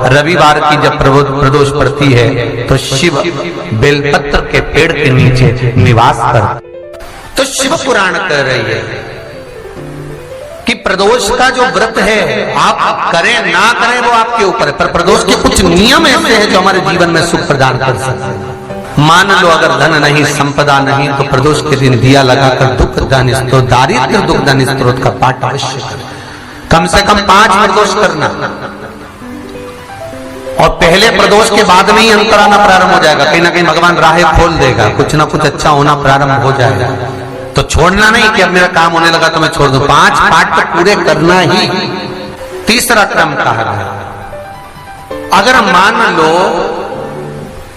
रविवार की जब प्रदोष पड़ती है तो शिव बेलपत्र के पेड़ के नीचे निवास कर। तो शिव पुराण कह रही है कि प्रदोष का जो व्रत है आप करें ना करें वो आपके ऊपर है, पर प्रदोष के कुछ नियम ऐसे हैं जो हमारे जीवन में सुख प्रदान कर सकते हैं। मान लो अगर धन नहीं, संपदा नहीं, तो प्रदोष के दिन दिया लगाकर दुख दान स्त्रोत, दारिद्र्य दुख दान स्त्रोत का पाठ अवश्य करें। कम से कम 5 प्रदोष करना, और पहले प्रदोष के बाद में ही अंतर आना प्रारंभ हो जाएगा। कहीं ना कहीं भगवान राहें खोल देगा, कुछ ना कुछ अच्छा होना प्रारंभ हो जाएगा। तो छोड़ना नहीं कि अब मेरा काम होने लगा तो मैं छोड़ दूं, 5 पाठ तो पूरे करना ही। तीसरा क्रम कहा गया, अगर मान लो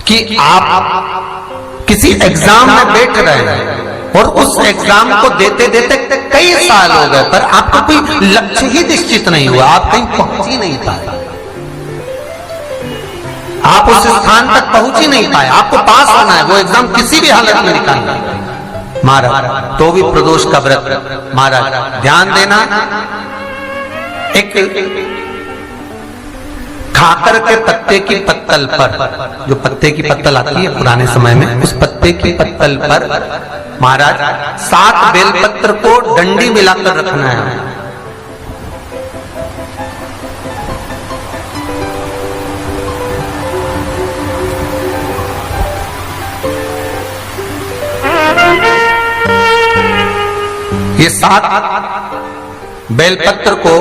कि आप किसी एग्जाम में बैठ रहे हैं और उस एग्जाम को देते देते कई साल हो गए, पर आपका कोई लक्ष्य ही निश्चित नहीं हुआ, आप कहीं पहुंच ही नहीं पाए, आप उस स्थान तक पहुंच ही नहीं पाए, आपको पास होना है, वो एग्जाम किसी भी हालत में निकालना है महाराज, तो भी प्रदोष का व्रत महाराज ध्यान देना। एक खाकर के पत्ते की पत्तल पर, जो पत्ते की पत्तल आती है पुराने समय में, उस पत्ते की पत्तल पर महाराज 7 बेलपत्र को डंडी मिलाकर रखना है। ये 7 बेलपत्र को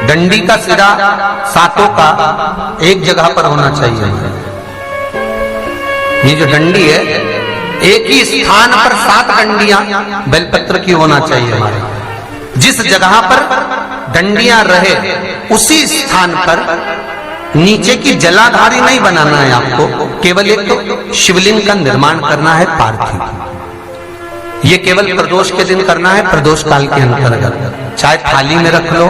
डंडी का सिरा 7 का एक जगह पर होना चाहिए। ये जो डंडी है एक ही स्थान पर 7 डंडियां बेलपत्र की होना चाहिए हमारे। जिस जगह पर डंडियां रहे उसी स्थान पर नीचे की जलाधारी नहीं बनाना है आपको, केवल एक तो शिवलिंग का निर्माण करना है पार्थिव। ये केवल प्रदोष के दिन करना है, प्रदोष काल के अंतर्गत। चाहे थाली में रख लो,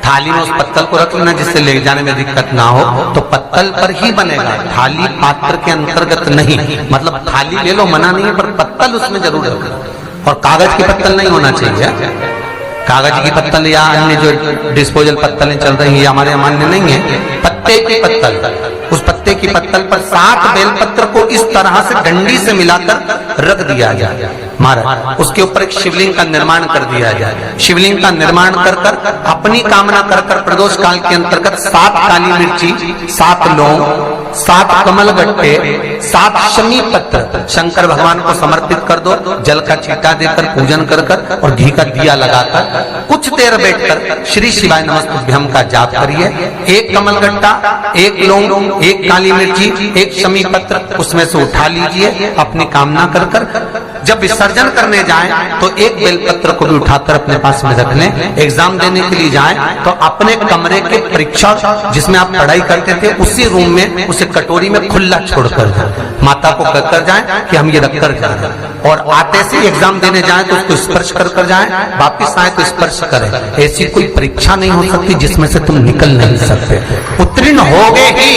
थाली में उस पत्तल को रख लेना जिससे ले जाने में दिक्कत ना हो, तो पत्तल पर ही बनेगा, थाली पात्र के अंतर्गत नहीं। मतलब थाली ले लो मना नहीं है, पर पत्तल उसमें जरूर रखना। और कागज की पत्तल नहीं होना चाहिए, कागज की पत्तल या अन्य जो डिस्पोजल पत्तलें चल रही है हमारे मान्य नहीं है। पत्ते की पत्तल, उस पत्ते की पत्तल पर 7 बेलपत्र को इस तरह से डंडी से मिलाकर रख दिया जाए महाराज। उसके ऊपर एक शिवलिंग का निर्माण कर दिया जाए। शिवलिंग का निर्माण कर कर अपनी कामना कर कर प्रदोष काल के अंतर्गत 7 काली मिर्ची, 7 लौंग, 7 कमल गट्टे, 7 शमी पत्र शंकर भगवान को समर्पित कर दो। जल का छींटा देकर पूजन कर कर और घी का दिया लगाकर कुछ देर बैठकर श्री शिवाय नमस्तुभ्यम का जाप करिए। 1 कमल गट्टा, 1 लौंग, 1 काली मिर्ची, 1 शमी पत्र उसमें से उठा लीजिए अपनी कामना कर कर। जब विसर्जन करने जाएं तो 1 बेलपत्र को भी उठाकर अपने पास में रख लें। एग्जाम देने के लिए जाएं तो अपने कमरे के परीक्षा जिसमें आप पढ़ाई करते थे उसी रूम में उसे कटोरी में खुला छोड़कर जाएं। माता को कहकर जाएं कि हम ये रखकर जा रहे हैं, और आते से एग्जाम देने जाएं तो उसको स्पर्श कर कर जाएं, वापिस आए तो स्पर्श करें। ऐसी कोई परीक्षा नहीं हो सकती जिसमें से तुम निकल नहीं सकते। उत्तीर्ण हो गए ही,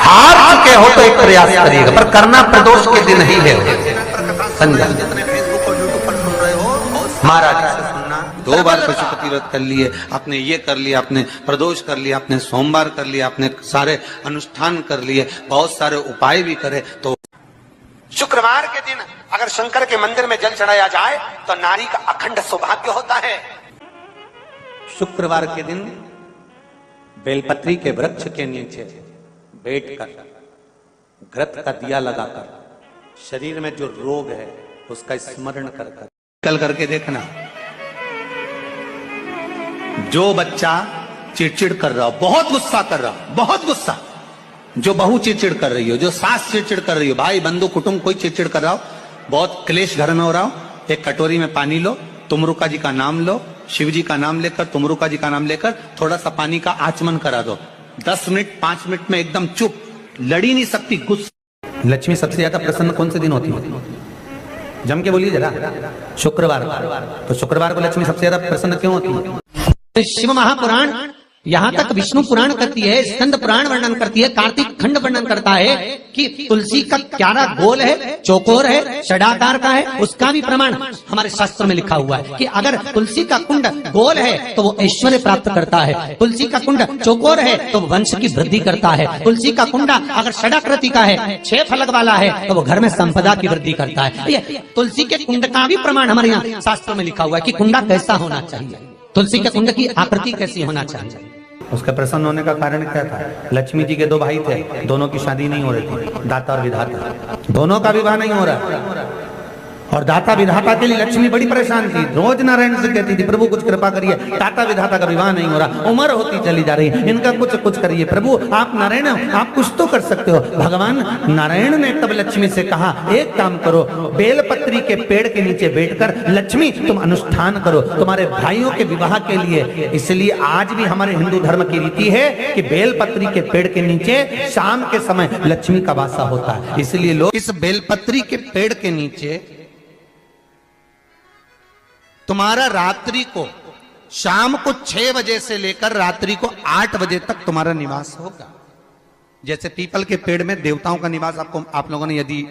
हार चुके हो तो एक प्रयास करिएगा, पर करना प्रदोष के दिन ही है। फेसबुक और यूट्यूब पर सुन रहे हो महाराज से सुनना। 2 बार पशुपति व्रत कर लिए आपने, ये कर लिया आपने, प्रदोष कर लिया आपने, सोमवार कर लिया आपने, सारे अनुष्ठान कर लिए, बहुत सारे उपाय भी करे। तो शुक्रवार के दिन अगर शंकर के मंदिर में जल चढ़ाया जाए तो नारी का अखंड सौभाग्य होता है। शुक्रवार के दिन बेलपत्री के वृक्ष के नीचे बैठकर घृत का दिया लगाकर शरीर में जो रोग है उसका स्मरण कर कर कल करके देखना। जो बच्चा चिड़चिड़ कर रहा हो, बहुत गुस्सा कर रहा हो, बहुत गुस्सा, जो बहू चिड़चिड़ कर रही हो, जो सास चिड़चिड़ कर रही हो, भाई बंधु कुटुंब कोई चिड़चिड़ कर रहा हो, बहुत क्लेश घर में हो रहा हो, एक कटोरी में पानी लो, तुमरुका जी का नाम लो, शिव जी का नाम लेकर, तुमरुका जी का नाम लेकर थोड़ा सा पानी का आचमन करा दो। 10 मिनट 5 मिनट में एकदम चुप, लड़ी नहीं सकती, गुस्सा। लक्ष्मी सबसे ज्यादा प्रसन्न कौन से दिन होती है? जम के बोलिए जरा। शुक्रवार। तो शुक्रवार को लक्ष्मी सबसे ज्यादा प्रसन्न क्यों होती है? शिव महापुराण यहां तक विष्णु पुराण करती है, स्कंद पुराण वर्णन करती है, कार्तिक खंड वर्णन करता है कि तुलसी का क्यारा गोल है, चौकोर है, षडाकार का है। उसका भी प्रमाण हमारे शास्त्र में लिखा हुआ है कि अगर तुलसी का कुंड गोल है तो वो ऐश्वर्य प्राप्त करता है, तुलसी का कुंड चौकोर है तो वंश की वृद्धि करता है, तुलसी का कुंडा अगर षडाकृति का है, 6 फलक वाला है तो वो घर में संपदा की वृद्धि करता है। ये तुलसी के कुंड का भी प्रमाण हमारे यहाँ शास्त्रों में लिखा हुआ है कि कुंडा कैसा होना चाहिए, तुलसी के कुंड की आकृति कैसी होना चाहिए। उसके प्रसन्न होने का कारण क्या था? लक्ष्मी जी के 2 भाई थे, दोनों की शादी नहीं हो रही थी, दाता और विधाता, दोनों का विवाह नहीं हो रहा। और दाता विधाता के लिए लक्ष्मी बड़ी परेशान थी, रोज नारायण से कहती थी प्रभु कुछ कृपा करिए, दाता विधाता का विवाह नहीं हो रहा, उम्र होती चली जा रही है, इनका कुछ करिए प्रभु, आप नारायण हो, आप कुछ तो कर सकते हो। भगवान नारायण ने तब लक्ष्मी से कहा एक काम करो, बेलपत्री के पेड़ के नीचे बैठकर लक्ष्मी तुम अनुष्ठान करो तुम्हारे भाइयों के विवाह के लिए। इसलिए आज भी हमारे हिंदू धर्म की रीति है कि बेलपत्री के पेड़ के नीचे शाम के समय लक्ष्मी का वासा होता है। इसलिए लोग इस बेलपत्री के पेड़ के नीचे तुम्हारा रात्रि को शाम को 6 बजे से लेकर रात्रि को 8 बजे तक तुम्हारा निवास होगा। जैसे पीपल के पेड़ में देवताओं का निवास, आपको आप लोगों ने यदि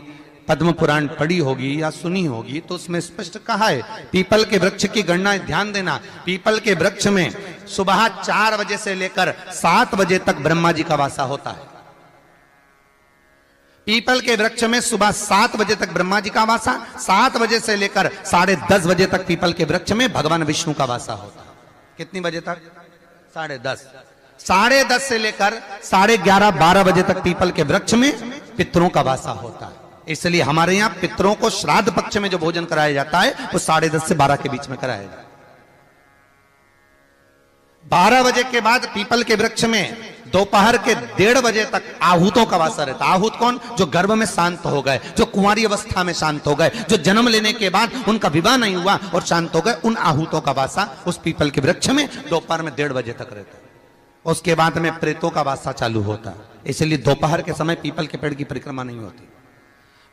पद्म पुराण पढ़ी होगी या सुनी होगी तो उसमें स्पष्ट कहा है, पीपल के वृक्ष की गणना ध्यान देना, पीपल के वृक्ष में सुबह 4 बजे से लेकर 7 बजे तक ब्रह्मा जी का वासा होता है। पीपल के वृक्ष में सुबह 7 बजे तक ब्रह्मा जी का वासा, 7 बजे से लेकर 10:30 बजे तक पीपल के वृक्ष में भगवान विष्णु का वासा होता है। कितनी बजे तक? 10:30। 10:30 से लेकर 11:30 12 बजे तक पीपल के वृक्ष में पितरों का वासा होता है। इसलिए हमारे यहाँ पितरों को श्राद्ध पक्ष में जो भोजन कराया जाता है वो 10:30 से 12 के बीच में कराया जाता है। 12 बजे के बाद पीपल के वृक्ष में दोपहर के 1:30 बजे तक आहूतों का वासा रहता है। आहूत कौन? जो गर्भ में शांत हो गए, जो कुंवारी अवस्था में शांत हो गए, जो जन्म लेने के बाद उनका विवाह नहीं हुआ और शांत हो गए, उन आहूतों का वासा उस पीपल के वृक्ष में दोपहर में 1:30 बजे तक रहता है। उसके बाद में प्रेतों का वासा चालू होता है। इसलिए दोपहर के समय पीपल के पेड़ की परिक्रमा नहीं होती।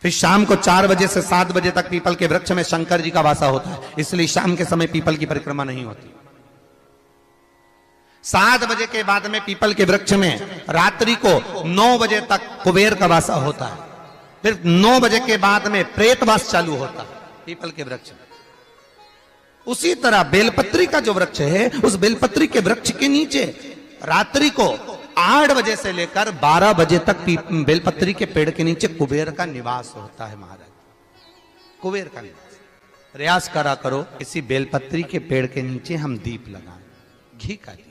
फिर शाम को 4 बजे से 7 बजे तक पीपल के वृक्ष में शंकर जी का वासा होता है। इसलिए शाम के समय पीपल की परिक्रमा नहीं होती। 7 बजे के बाद में पीपल के वृक्ष में रात्रि को 9 बजे तक कुबेर का वासा होता है। फिर 9 बजे के बाद में प्रेतवास चालू होता है पीपल के वृक्ष में। उसी तरह बेलपत्री का जो वृक्ष है, उस बेलपत्री के वृक्ष के नीचे रात्रि को 8 बजे से लेकर 12 बजे तक बेलपत्री के पेड़ के नीचे कुबेर का निवास होता है। महाराज कुबेर का निवास। प्रयास करा करो इसी बेलपत्री के पेड़ के नीचे हम दीप लगाएं, घी का दीप।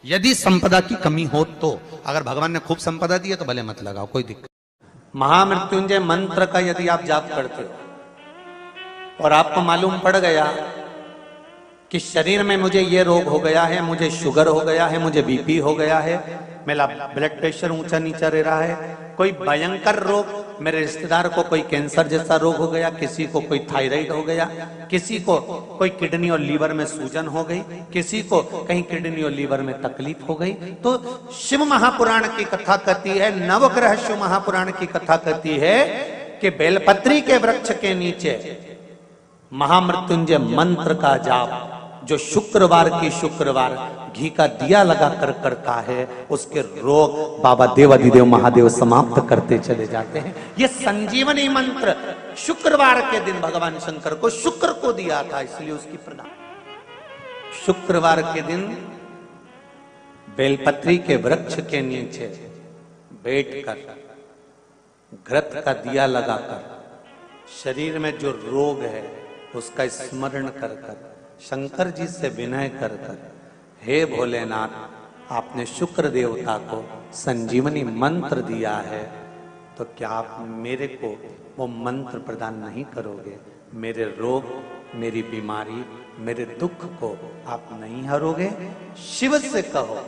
यदि संपदा की कमी हो तो, अगर भगवान ने खूब संपदा दी है तो भले मत लगाओ, कोई दिक्कत। महामृत्युंजय मंत्र का यदि आप जाप करते हो और आपको मालूम पड़ गया कि शरीर में मुझे ये रोग हो गया है, मुझे शुगर हो गया है, मुझे बीपी हो गया है, मेरा ब्लड प्रेशर ऊंचा नीचा रह रहा है, कोई भयंकर रोग, मेरे रिश्तेदार को कोई कैंसर जैसा रोग हो गया, किसी को कोई थायराइड हो गया, किसी को कोई किडनी और लीवर में सूजन हो गई, किसी को कहीं किडनी और लीवर में तकलीफ हो गई, तो शिव महापुराण की कथा कहती है, नवग्रह शिव महापुराण की कथा कहती है कि बेलपत्री के वृक्ष के नीचे महामृत्युंजय मंत्र का जाप जो शुक्रवार की शुक्रवार घी का दिया लगा कर करता है, उसके रोग बाबा देवाधिदेव महादेव समाप्त करते चले जाते हैं। ये संजीवनी मंत्र शुक्रवार के दिन भगवान शंकर को शुक्र को दिया था, इसलिए उसकी प्रदान। शुक्रवार के दिन बेलपत्री के वृक्ष के नीचे बैठकर घृत का दिया लगाकर शरीर में जो रोग है उसका स्मरण कर कर शंकर जी से विनय कर कर, हे भोलेनाथ आपने शुक्र देवता को संजीवनी मंत्र दिया है, तो क्या आप मेरे को वो मंत्र प्रदान नहीं करोगे? मेरे रोग, मेरी बीमारी, मेरे दुख को आप नहीं हरोगे? शिव से कहो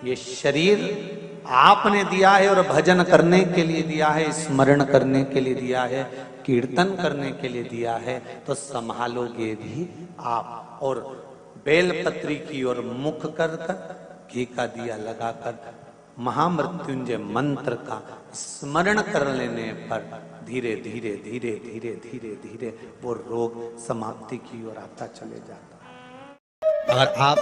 ये शरीर आपने दिया है और भजन करने के लिए दिया है, स्मरण करने के लिए दिया है, कीर्तन करने के लिए दिया है, तो संभालोगे भी आप। और बेलपत्री की ओर मुख कर कर घी का दिया लगाकर महामृत्युंजय मंत्र का स्मरण कर लेने पर धीरे धीरे धीरे धीरे धीरे धीरे वो रोग समाप्ति की ओर आता चले जाता है। अगर आप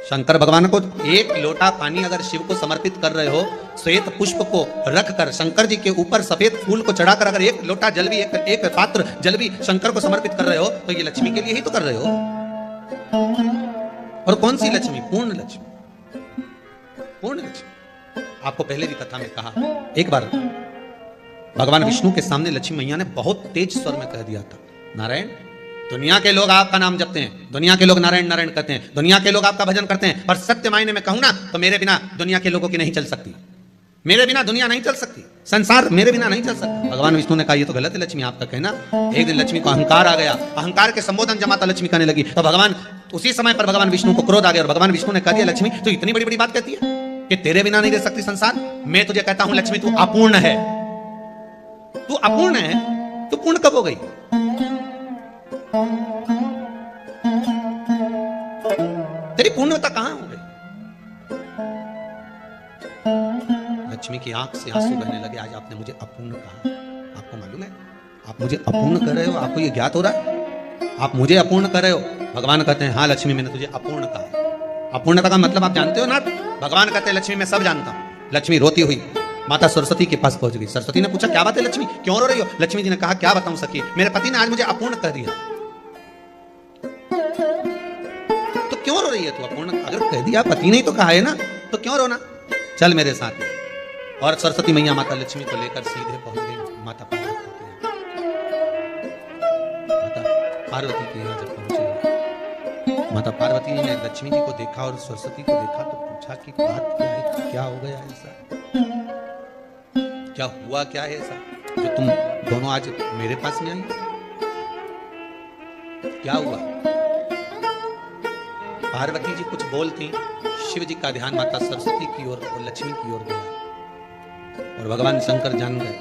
शंकर भगवान को एक लोटा पानी अगर शिव को समर्पित कर रहे हो, श्वेत पुष्प को रखकर शंकर जी के ऊपर सफेद फूल को चढ़ाकर अगर एक लोटा जल भी एक पात्र जल भी शंकर को समर्पित कर रहे हो, तो ये लक्ष्मी के लिए ही तो कर रहे हो। और कौन सी लक्ष्मी? पूर्ण लक्ष्मी, पूर्ण लक्ष्मी। आपको पहले भी कथा में कहा, एक बार भगवान विष्णु के सामने लक्ष्मी मैया ने बहुत तेज स्वर में कह दिया था, नारायण, दुनिया के लोग आपका नाम जपते हैं, दुनिया के लोग नारायण नारायण कहते हैं, दुनिया के लोग आपका भजन करते हैं, पर सत्य मायने में कहूं ना तो मेरे बिना दुनिया के लोगों की नहीं चल सकती, मेरे बिना दुनिया नहीं चल सकती, संसार मेरे बिना नहीं चल सकता। भगवान विष्णु ने कहा ये तो गलत है लक्ष्मी आपका कहना। एक दिन लक्ष्मी को अहंकार आ गया, अहंकार के संबोधन जब माता लक्ष्मी कहने लगी तो भगवान उसी समय पर भगवान विष्णु को क्रोध आ गया और भगवान विष्णु ने कह दिया, लक्ष्मी तो इतनी बड़ी बड़ी बात कहती है कि तेरे बिना नहीं रह सकती संसार। मैं तुझे कहता हूं लक्ष्मी तू अपूर्ण है, तू अपूर्ण है, तू पूर्ण कब हो गई? तेरी पूर्णता कहां हो गई? लक्ष्मी की आंख से आंसू बहने लगे। आज आपने मुझे अपूर्ण कहा, आपको मालूम है आप मुझे अपूर्ण कर रहे हो? आपको ये ज्ञात हो रहा है आप मुझे अपूर्ण कर रहे हो? भगवान कहते हैं हाँ लक्ष्मी मैंने तुझे अपूर्ण कहा। अपूर्णता का मतलब आप जानते हो ना? भगवान कहते हैं लक्ष्मी मैं सब जानता हूं। लक्ष्मी रोती हुई माता सरस्वती के पास पहुंच गई। सरस्वती ने पूछा क्या बात है लक्ष्मी, क्यों रो रही हो? लक्ष्मी जी ने कहा क्या बताऊं सखी, मेरे पति ने आज मुझे अपूर्ण कह दिया। तो क्यों रो रही है तू? अपूर्ण अगर कह दिया, पति ने ही तो कहा है ना, तो क्यों रोना? चल मेरे साथ में। और सरस्वती मैया माता लक्ष्मी को लेकर सीधे पहुंच गई माता पार्वती के यहाँ। माता पार्वती के यहाँ जब पहुंचे, माता पार्वती ने लक्ष्मी जी को देखा और सरस्वती को देखा तो पूछा कि बात क्या है, क्या हो गया ऐसा, क्या हुआ क्या है ऐसा जो तुम दोनों आज मेरे पास में आई? क्या हुआ? पार्वती जी कुछ बोलती, शिव जी का ध्यान माता सरस्वती की ओर और लक्ष्मी की ओर गया और भगवान शंकर जान गए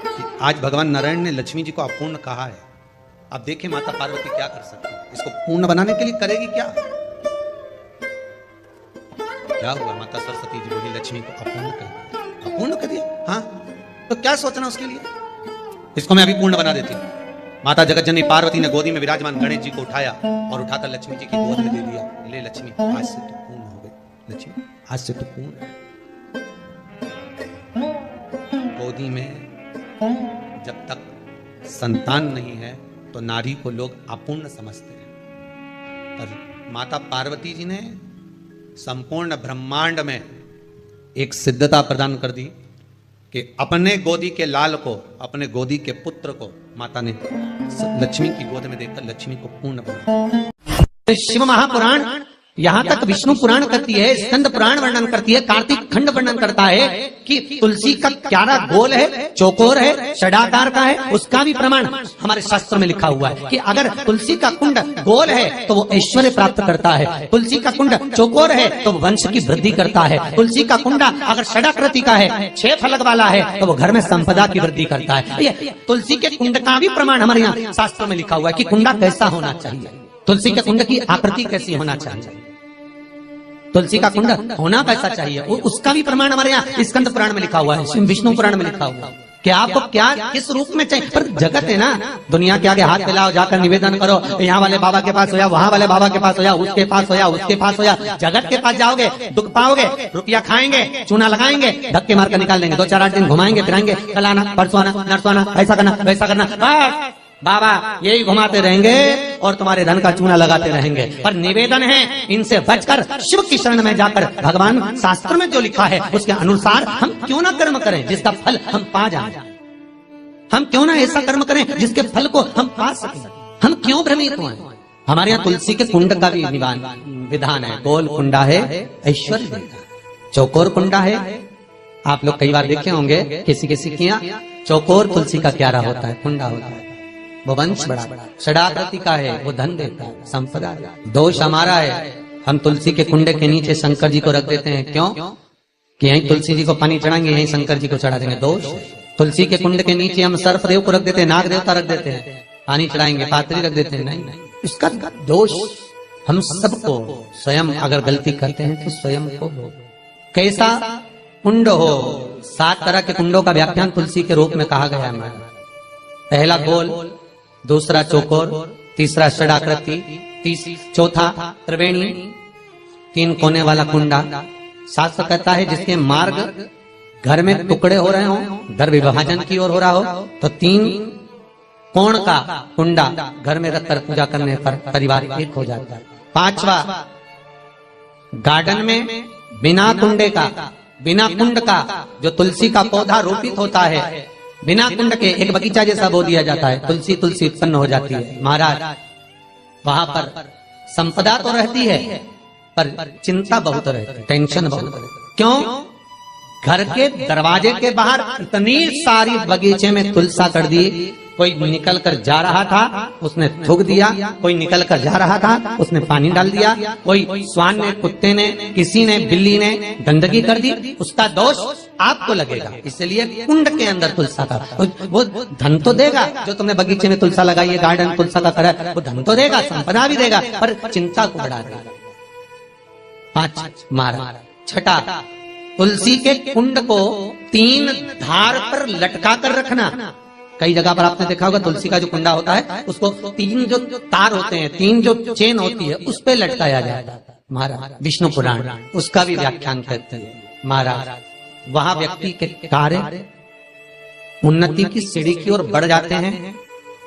कि आज भगवान नारायण ने लक्ष्मी जी को अपूर्ण कहा है। अब देखें माता पार्वती क्या कर सकती है, इसको पूर्ण बनाने के लिए करेगी क्या? क्या हुआ? माता सरस्वती जी बोली लक्ष्मी को अपूर्ण कर दिया। अपूर्ण कर दिया? हाँ, तो क्या सोचना उसके लिए, इसको मैं अभी पूर्ण बना देती हूँ। माता जगतजननी पार्वती ने गोदी में विराजमान गणेश जी को उठाया और उठाकर लक्ष्मी जी की गोद में दे दिया। ले लक्ष्मी आज से तो पूर्ण हो गई, लक्ष्मी आज से तो पूर्ण। गोदी में जब तक संतान नहीं है तो नारी को लोग अपूर्ण समझते हैं, पर माता पार्वती जी ने संपूर्ण ब्रह्मांड में एक सिद्धता प्रदान कर दी कि अपने गोदी के लाल को, अपने गोदी के पुत्र को माता ने लक्ष्मी की गोद में देकर लक्ष्मी को पूर्ण बनाया। शिव महापुराण यहाँ तक विष्णु पुराण करती है, स्कंद पुराण वर्णन करती है, कार्तिक खंड वर्णन करता है कि तुलसी का क्यारा गोल है, चौकोर है, षडाकार का है। उसका भी प्रमाण हमारे शास्त्र में लिखा हुआ है कि अगर तुलसी का कुंड गोल है तो वो ऐश्वर्य प्राप्त करता है, तुलसी का कुंड चौकोर है तो वंश की वृद्धि करता है, तुलसी का कुंडा अगर षडाकृति का है, 6 फलक वाला है तो वो घर में संपदा की वृद्धि करता है। ये तुलसी के कुंड का भी प्रमाण हमारे यहाँ शास्त्रों में लिखा हुआ है कि कुंडा कैसा होना चाहिए, तुलसी के कुंड की आकृति कैसी होना चाहिए, तुलसी का कुंड होना कैसा चाहिए, उसका भी प्रमाण हमारे यहाँ स्कंद पुराण में लिखा हुआ है, विष्णु पुराण में लिखा हुआ है कि आपको क्या किस रूप में चाहिए। पर जगत है ना, दुनिया के आगे हाथ फैलाओ, जाकर निवेदन करो, यहाँ वाले बाबा के पास होया, वहाँ वाले बाबा के पास होया, उसके पास होया, उसके पास होया। जगत के पास जाओगे दुख पाओगे, रुपया खाएंगे, चूना लगाएंगे, धक्के मारकर निकाल देंगे, 2-4-8 दिन घुमाएंगे फिराएंगे, कल आना परसों आना नरसों आना, ऐसा करना वैसा करना, बस बाबा यही घुमाते रहेंगे और तुम्हारे धन का चूना लगाते रहेंगे। पर निवेदन है इनसे बचकर शिव की शरण में जाकर भगवान शास्त्र में जो लिखा है उसके अनुसार हम क्यों ना कर्म करें जिसका फल हम पा जाए, हम क्यों ना ऐसा कर्म करें जिसके फल को हम पा सकें, हम क्यों भ्रमित हुए। हमारे यहाँ तुलसी के कुंड का भी विधान है, गोल कुंडा है ऐश्वर्य देता, चौकोर कुंडा है। आप लोग कई बार देखे होंगे किसी किसी के यहाँ चौकोर तुलसी का क्यारा होता है, कुंडा होता है, वो वंश बड़ा, षडाकृति का है, वो धन देता है, संपदा। दोष हमारा है, हम तुलसी के कुंडे के नीचे शंकर जी को रख देते हैं। क्यों? कि यहीं तुलसी जी को पानी चढ़ाएंगे, यहीं शंकर जी को चढ़ा देंगे। दोष तुलसी के कुंड के नीचे हम सर्पदेव को रख देते हैं, नाग देवता रख देते हैं, पानी चढ़ाएंगे, पात्री रख देते हैं। नहीं, इसका दोष हम सबको, स्वयं अगर गलती करते हैं तो स्वयं को कैसा कुंड हो। 7 तरह के कुंडों का व्याख्यान तुलसी के रूप में कहा गया है। पहला गोल, दूसरा चौकोर, तीसरा षडाकृति, चौथा त्रिवेणी, 3 कोने वाला कुंडा। शास्त्र कहता है जिसके मार्ग घर में टुकड़े हो रहे हो, घर विभाजन की ओर हो रहा हो, तो 3 कोण का कुंडा घर में रखकर पूजा करने पर परिवार एक हो जाता है। 5वां, गार्डन में बिना कुंडे का, बिना कुंड का जो तुलसी का पौधा रोपित होता है, बिना कुंड के एक बगीचा जैसा बो दिया जाता है, तुलसी तुलसी उत्पन्न हो जाती है। महाराज वहां पर संपदा तो रहती है पर चिंता बहुत रहती है, टेंशन बहुत रहती है। क्यों? घर के दरवाजे के बाहर इतनी सारी बगीचे में तुलसा कर दी, कोई निकल कर जा रहा था उसने थूक दिया, कोई निकल कर जा रहा था उसने पानी डाल दिया, कोई श्वान ने, कुत्ते ने, किसी ने, बिल्ली ने गंदगी कर दी, उसका दोष आपको लगेगा। इसलिए कुंड के अंदर तुलसा का वो धन तो देगा, जो तुमने बगीचे में तुलसा लगाई है, गार्डन तुलसा का करा, वो धन तो देगा, संपदा भी देगा, पर चिंता को बढ़ा देगा। 5 मारा। 6, तुलसी के कुंड को 3 धार पर लटका कर रखना। कई जगह पर आपने देखा होगा तुलसी का जो कुंडा होता है उसको 3 जो तार होते हैं, 3 जो चेन होती है उस पे लटकाया जाता है। महाराज विष्णु पुराण उसका भी व्याख्यान करते हैं। महाराज वहां व्यक्ति के कार्य उन्नति की सीढ़ी की ओर बढ़ जाते हैं।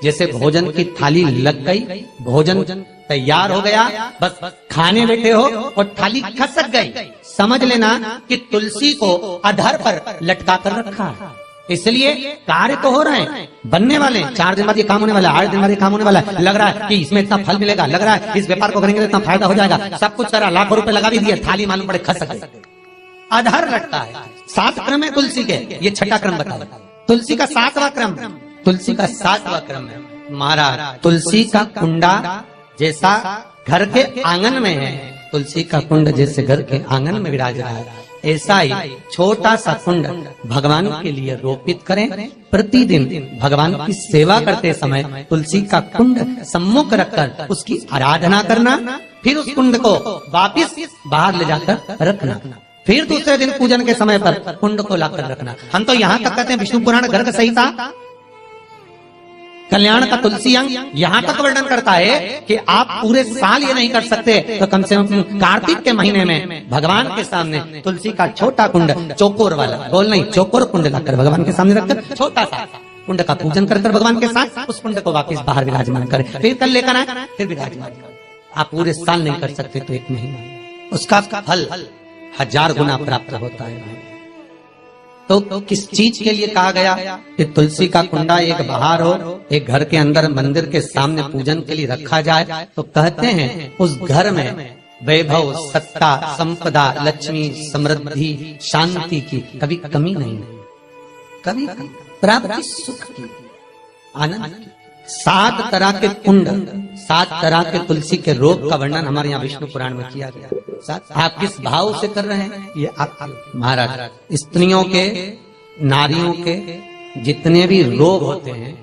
जैसे भोजन की थाली लग गई, भोजन तैयार हो गया, बस खाने बैठे हो और थाली खसक गई, समझ लेना कि तुलसी को अधर पर लटका कर रखा। इसलिए कार्य तो हो रहे हैं, बनने वाले, 4 दिन बाद ये काम होने वाला है, 8 दिन बाद ये काम होने वाला है, लग रहा है कि इसमें इतना फल मिलेगा, लग रहा है इस व्यापार को करेंगे तो इतना फायदा हो जाएगा, सब कुछ करा, लाखों रुपए लगा भी दिए, थाली मालूम पड़े खसक गई, अधर लटका है। 7 क्रम है तुलसी के, ये 6ठा क्रम बताओ। तुलसी का 7वां क्रम, तुलसी का 7वां क्रम है। महाराज तुलसी का कुंडा जैसा घर के आंगन में है, तुलसी का कुंड जैसे घर के आंगन में विराज रहा है, ऐसा ही छोटा सा कुंड भगवान के लिए रोपित करें। प्रतिदिन भगवान की सेवा करते समय तुलसी का कुंड सम्मुख रखकर उसकी आराधना करना, फिर उस कुंड को वापिस बाहर ले जाकर रखना, फिर दूसरे दिन पूजन के समय पर कुंड को लाकर रखना। हम तो यहाँ तक कहते हैं विष्णु पुराण गर्ग संहिता कल्याण का तुलसी अंग यहाँ तक वर्णन करता है कि आप पूरे साल ये नहीं कर सकते तो कम से कम कार्तिक के महीने में भगवान के सामने तुलसी का छोटा कुंड, चौकोर वाला, गोल नहीं, चौकोर कुंड लाकर भगवान के सामने रखकर छोटा सा कुंड का पूजन कर भगवान के साथ उस कुंड को वापस बाहर विराजमान करें, फिर कल लेकर आए, फिर विराजमान करें। आप पूरे साल नहीं कर सकते तो 1 महीना, उसका फल 1000 गुना प्राप्त होता है। तो किस चीज के लिए कहा गया कि तुलसी का कुंडा एक बाहर हो, एक घर के अंदर मंदिर के सामने पूजन के लिए रखा जाए? तो कहते हैं उस घर में वैभव, सत्ता, संपदा, लक्ष्मी, समृद्धि, शांति की कभी कमी नहीं, कभी प्राप्ति, सुख की, आनंद की। 7 तरह के कुंड, 7 तरह के तुलसी के रोग का वर्णन हमारे यहाँ विष्णु पुराण में किया गया। आप किस भाव से कर रहे हैं ये आप महाराज। स्त्रियों के, नारियों के जितने भी रोग होते हैं,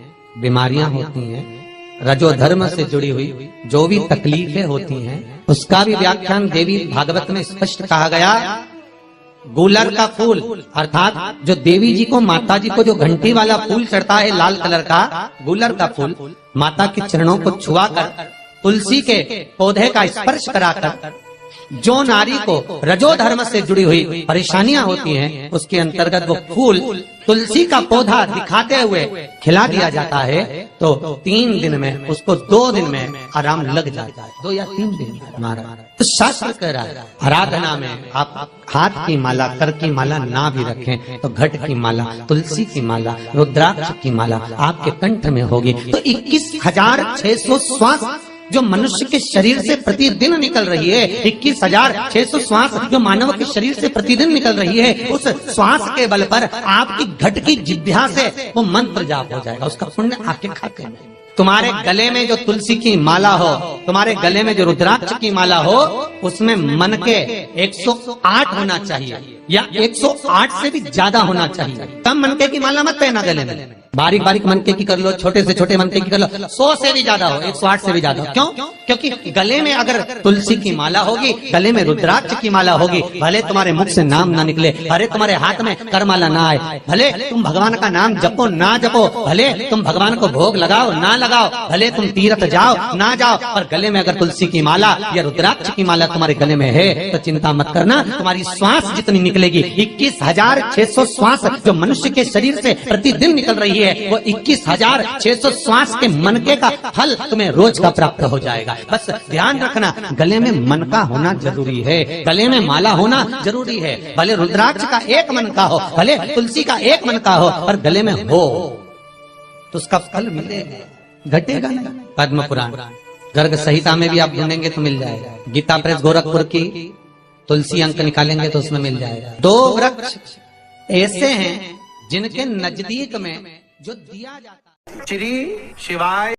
बीमारियां होती हैं, रजो धर्म से जुड़ी हुई जो भी तकलीफें होती हैं, उसका भी व्याख्यान देवी भागवत में स्पष्ट कहा गया। गुलर का फूल अर्थात जो देवी जी को, माता जी को जो घंटी वाला फूल चढ़ता है लाल कलर का, गुलर का फूल माता के चरणों को छुआकर, तुलसी के पौधे का स्पर्श कराकर जो नारी को रजो धर्म से जुड़ी हुई परेशानियां होती हैं, उसके अंतर्गत वो फूल तुलसी का पौधा दिखाते हुए खिला दिया जाता है, तो 3 दिन में उसको 2 दिन में आराम लग जाता है, 2 या 3 दिन में। तो शास्त्र कह रहा है आराधना में आप हाथ की माला, कर की माला ना भी रखें तो घट की माला, तुलसी की माला, रुद्राक्ष की माला आपके कंठ में होगी। तो 21,600 श्वास जो मनुष्य के शरीर से प्रतिदिन निकल रही है, 21,600 श्वास जो मानव के शरीर से प्रतिदिन निकल रही है, उस श्वास के बल पर आपकी घट की जिह्वा से वो मंत्र जाप हो जाएगा, उसका पुण्य आपके खाते में। तुम्हारे गले में जो तुलसी की माला हो, तुम्हारे गले में जो रुद्राक्ष की माला हो, उसमें मन के 108 होना चाहिए या 108 से भी ज्यादा होना चाहिए। कम मन के की माला मत पहना गले में, बारीक बारीक मनके की कर लो, छोटे से छोटे मनके की कर लो, 100 से भी ज्यादा हो, 108 से भी ज्यादा हो। क्यों? क्योंकि गले में अगर तुलसी की माला होगी, गले में रुद्राक्ष की माला होगी, भले तुम्हारे मुख से नाम ना निकले, भले तुम्हारे हाथ में करमाला ना आए, भले तुम भगवान का नाम जपो ना जपो, भले तुम भगवान को भोग लगाओ ना लगाओ, भले तुम तीर्थ जाओ ना जाओ, पर गले में अगर तुलसी की माला या रुद्राक्ष की माला तुम्हारे गले में है तो चिंता मत करना, तुम्हारी श्वास जितनी निकलेगी, 21,600 श्वास जो मनुष्य के शरीर से प्रतिदिन निकल रही है, वो 21,600 श्वास के मनके का फल तुम्हें रोज का प्राप्त हो जाएगा। बस ध्यान रखना, गले में मनका होना जरूरी है, गले में माला होना जरूरी है, भले रुद्राक्ष का एक मनका हो, भले तुलसी का एक मनका हो, पर गले में हो तो उसका फल मिलेगा, घटेगा नहीं। पद्म पुराण गर्ग संहिता में भी आप ढूंढेंगे तो मिल जाएगा, गीता प्रेस गोरखपुर की तुलसी अंक निकालेंगे तो उसमें मिल जाएगा। 2 वृक्ष ऐसे हैं जिनके नजदीक में जो दिया जाता है। श्री शिवाय